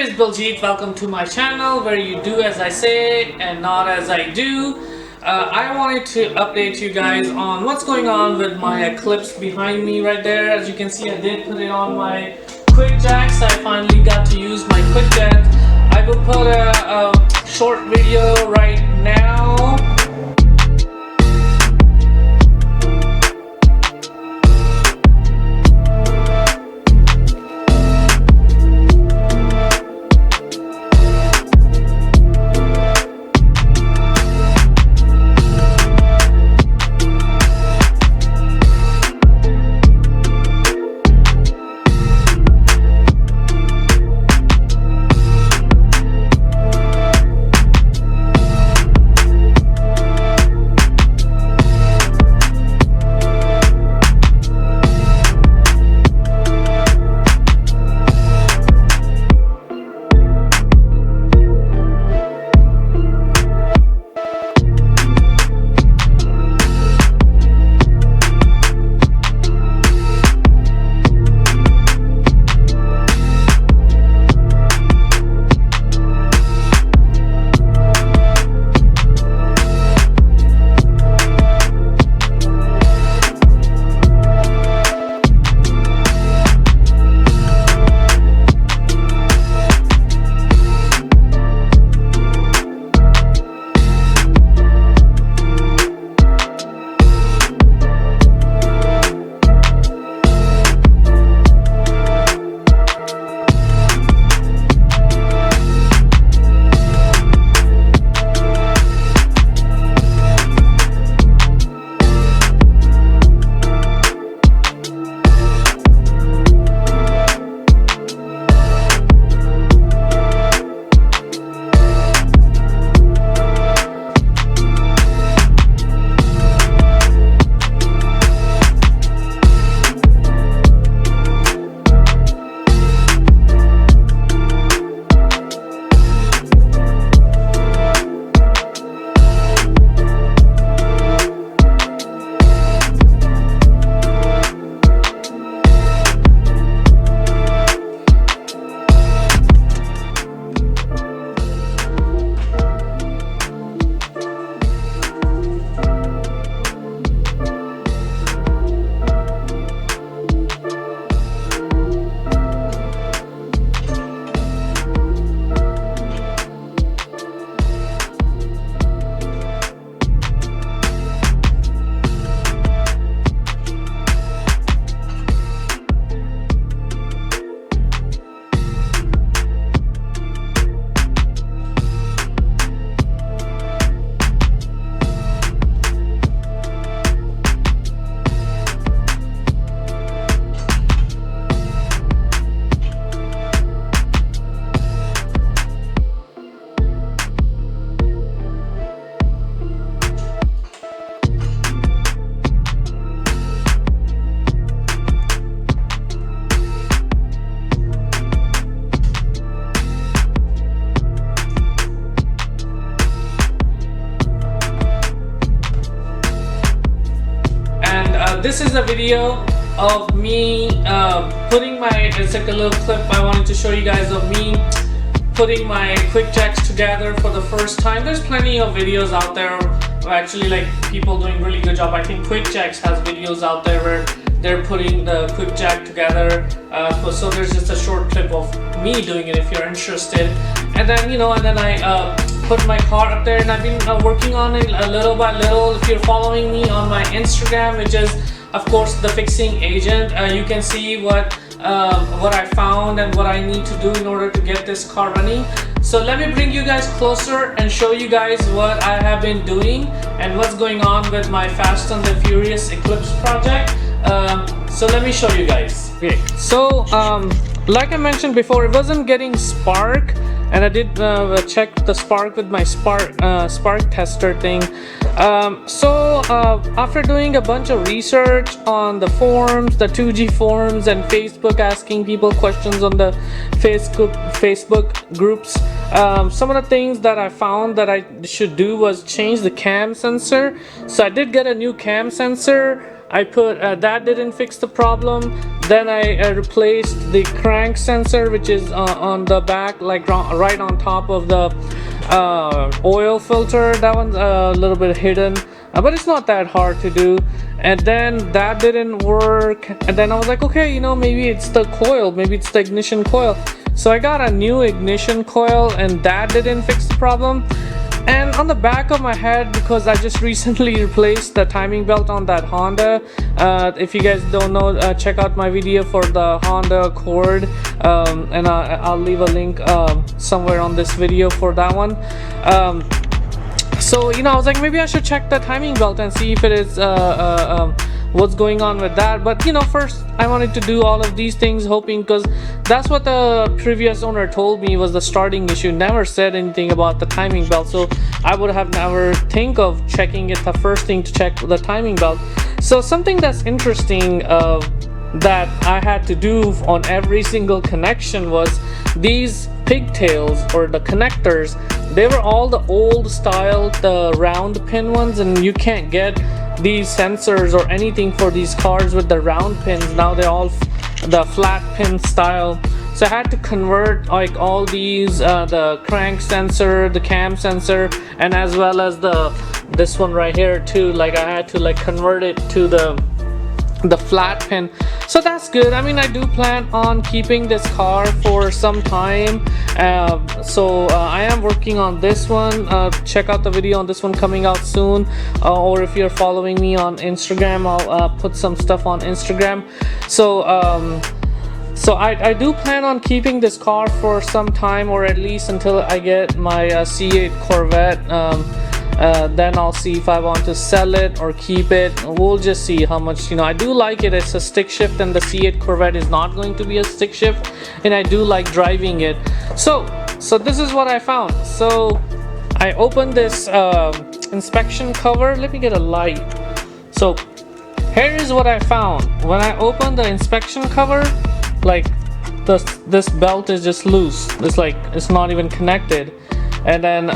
name is Biljit. Welcome to my channel where you do as I say and not as I do. I wanted to update you guys on what's going on with my Eclipse behind me right there. As you can see, I did put it on my quick jacks. I finally got to use my quick jack. I will put a short video right now. This is a video of me putting my, it's like a little clip I wanted to show you guys of me putting my quick jacks together for the first time. There's plenty of videos out there, actually, like people doing really good job. I think Quick Jacks has videos out there where they're putting the quick jack together. So there's just a short clip of me doing it if you're interested. And then, you know, and then I put my car up there, and I've been working on it little by little. If you're following me on my Instagram, which is of course the Fixing Agent, you can see what I found and what I need to do in order to get this car running. So let me bring you guys closer and show you guys what I have been doing and what's going on with my Fast and the Furious Eclipse project. So let me show you guys. Okay, so like I mentioned before, it wasn't getting spark, and I did check the spark with my spark tester thing. So after doing a bunch of research on the forums, the 2G forums, and Facebook, asking people questions on the Facebook groups, some of the things that I found that I should do was change the cam sensor. So I did get a new cam sensor. I put that didn't fix the problem. Then I replaced the crank sensor, which is on the back, like right on top of the oil filter. That one's a little bit hidden, but it's not that hard to do. And then that didn't work, and then I was like, okay, you know, maybe it's the coil, maybe it's the ignition coil. So I got a new ignition coil, and that didn't fix the problem. And on the back of my head, because I just recently replaced the timing belt on that Honda. If you guys don't know, check out my video for the Honda Accord, and I'll leave a link somewhere on this video for that one. So, you know, I was like, maybe I should check the timing belt and see if it is what's going on with that. But, you know, first I wanted to do all of these things, hoping, because that's what the previous owner told me was the starting issue. Never said anything about the timing belt, so I would have never think of checking it. The first thing to check the timing belt. So something that's interesting that I had to do on every single connection was these pigtails, or the connectors. They were all the old style, the round pin ones, and you can't get these sensors or anything for these cars with the round pins. Now they're all the flat pin style. So I had to convert like all these, the crank sensor, the cam sensor, and as well as this one right here too. Like I had to like convert it to the flat pin. So that's good. I mean, I do plan on keeping this car for some time, so I am working on this one. Check out the video on this one coming out soon, or if you're following me on Instagram, I'll put some stuff on Instagram. So I do plan on keeping this car for some time, or at least until I get my C8 Corvette. Then I'll see if I want to sell it or keep it. We'll just see how much, you know. I do like it. It's a stick shift, and the C8 Corvette is not going to be a stick shift, and I do like driving it. So this is what I found. So I opened this inspection cover. Let me get a light. So here is what I found. When I opened the inspection cover, like this belt is just loose. It's like it's not even connected. And then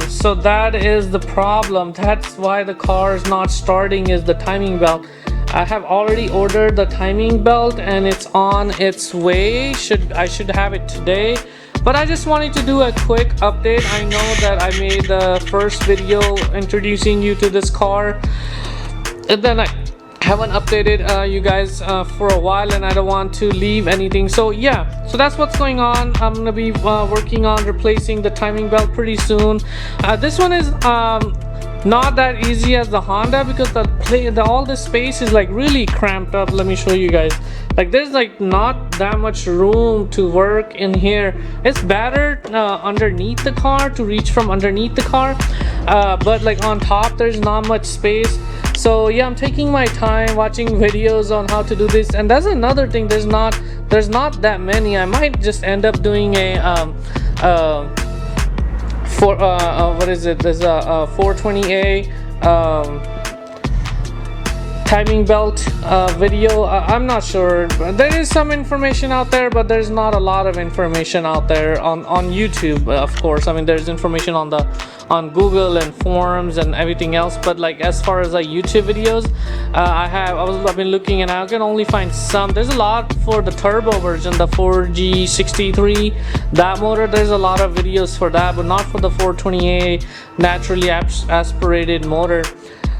so that is the problem. That's why the car is not starting, is the timing belt. I have already ordered the timing belt, and it's on its way. I should have it today. But I just wanted to do a quick update. I know that I made the first video introducing you to this car, and then I haven't updated you guys for a while, and I don't want to leave anything. So yeah, so that's what's going on. I'm gonna be working on replacing the timing belt pretty soon. This one is not that easy as the Honda, because all the space is like really cramped up. Let me show you guys. Like there's like not that much room to work in here. It's better underneath the car, to reach from underneath the car, but like on top there's not much space. So yeah, I'm taking my time watching videos on how to do this. And that's another thing, there's not that many. I might just end up doing a what is it, there's a 420A timing belt video. I'm not sure. There is some information out there, but there's not a lot of information out there on YouTube, of course. I mean, there's information on Google and forums and everything else, but like as far as like YouTube videos, I've been looking, and I can only find some. There's a lot for the turbo version, the 4G63, that motor. There's a lot of videos for that, but not for the 420A naturally aspirated motor.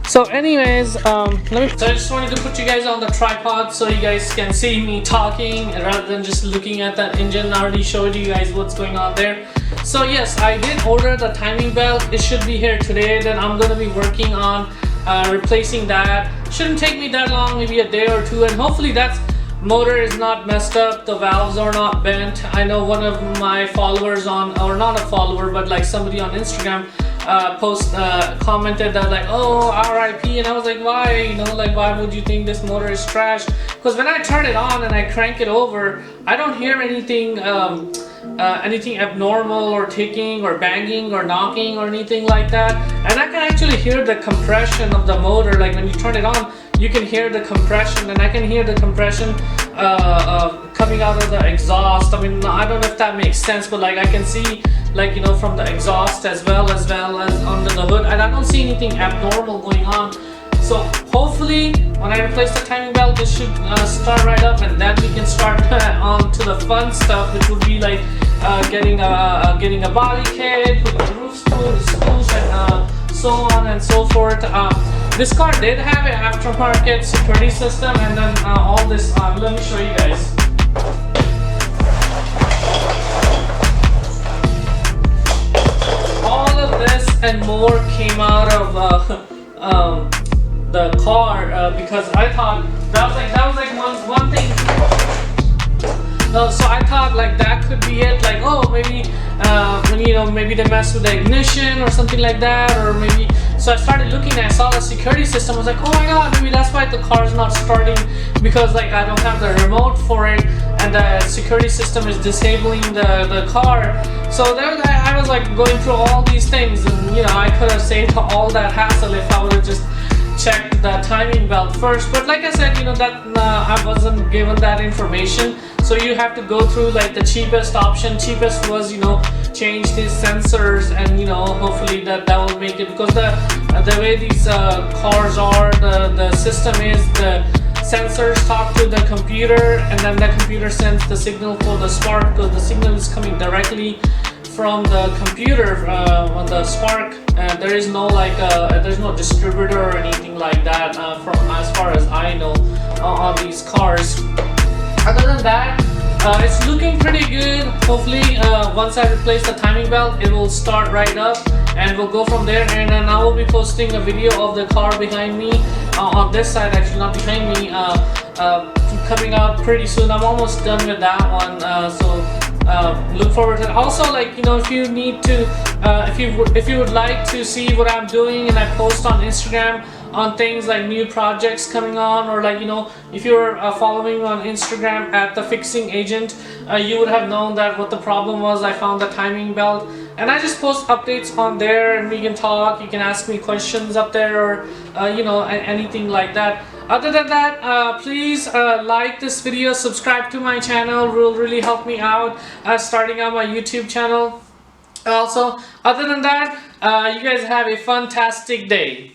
So anyways, so I just wanted to put you guys on the tripod so you guys can see me talking rather than just looking at that engine. I already showed you guys what's going on there. So yes, I did order the timing belt. It should be here today. Then I'm going to be working on replacing that. Shouldn't take me that long, maybe a day or two, and hopefully that motor is not messed up, the valves are not bent. I know one of my followers or not a follower, but like somebody on Instagram commented that like, oh, RIP, and I was like, why, you know, like why would you think this motor is trash? Because when I turn it on and I crank it over, I don't hear anything anything abnormal or ticking or banging or knocking or anything like that. And I can actually hear the compression of the motor. Like when you turn it on, you can hear the compression, and I can hear the compression coming out of the exhaust. I mean, I don't know if that makes sense, but like I can see, like, you know, from the exhaust as well as under the hood, and I don't see anything abnormal going on. So hopefully when I replace the timing belt, this should start right up, and then we can start on to the fun stuff, which would be like getting a body kit, putting the roof spools, and so on and so forth. This car did have an aftermarket security system, and then all this. Let me show you guys. All of this and more came out of the car because I thought that was like one thing. So I thought like that could be it, like, oh, maybe when maybe they messed with the ignition or something like that, or maybe. So I started looking and I saw the security system. I was like, oh my god, maybe that's why the car is not starting, because like I don't have the remote for it and the security system is disabling the car. So there I was like going through all these things, and I could have saved all that hassle if I would have just checked the timing belt first. But like I said, that I wasn't given that information. So you have to go through like the cheapest option. Cheapest was change these sensors, and hopefully that will make it, because the way these cars are, the system is the sensors talk to the computer, and then the computer sends the signal for the spark, because the signal is coming directly from the computer on the spark. There is no there's no distributor or anything like that from as far as I know on these cars. Other than that, it's looking pretty good. Hopefully once I replace the timing belt, it will start right up, and we'll go from there. And then I will be posting a video of the car behind me on this side, actually not behind me, coming out pretty soon. I'm almost done with that one, so look forward to it. Also, if you need to, if you would like to see what I'm doing, and I post on Instagram on things like new projects coming on, or if you're following on Instagram at the Fixing Agent, you would have known that what the problem was. I found the timing belt, and I just post updates on there, and we can talk. You can ask me questions up there, or anything like that. Other than that, please like this video, subscribe to my channel. It will really help me out starting on my YouTube channel. Also, other than that, you guys have a fantastic day.